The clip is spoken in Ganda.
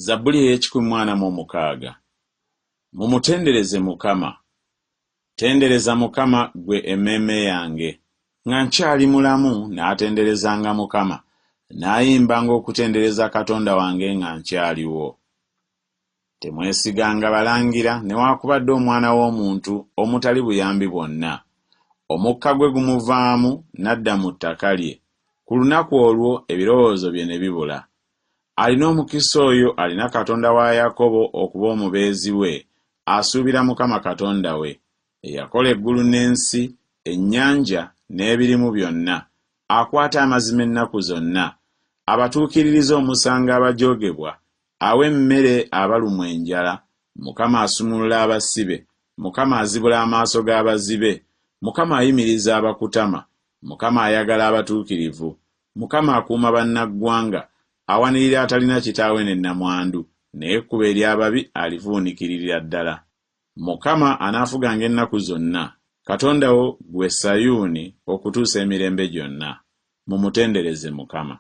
Zabbuli ey'ekikumi Mumutendereze Mukama. Tendereza Mukama gwe emmeeme yange. Nga nkyali mulamu n'atenderezanga Mukama, n'ayimbanga okutendereza Katonda wange nga nkyaliwo. Temwesiganga balangira newaakubadde omwana w'omuntu omutali buyambi bwonna. Omukka gwe gumuvaamu n'adda mu ttaka lye. Ku lunaku olwo ebirowoozo bye ne bibula. Alina omukisa oyo alina Katonda wa Yakobo okuba omubeezi we, asuubira Mukama Katonda we, eyakola eggulu n'ensi, ennyanja n'ebirimu byonna, akwata amazima ennaku zonna, abatuukiririza omusango abajoogebwa, awa emmere abalumwa enjala. Mukama asumulula abasibe, Mukama azibula amaaso g'abazibe, Mukama ayimiriza abakutama, Mukama ayagala abatuukirivu, Mukama akuuma bannaggwanga, awanirira atalina kitaawe ne nnamwandu, naye ekkubo ery'ababi alivuunikirira ddala. Mukama anaafuganga ennaku zonna, Katonda wo gwe Sayuuni okutuusa emirembe gyonna. Mumutendereze Mukama.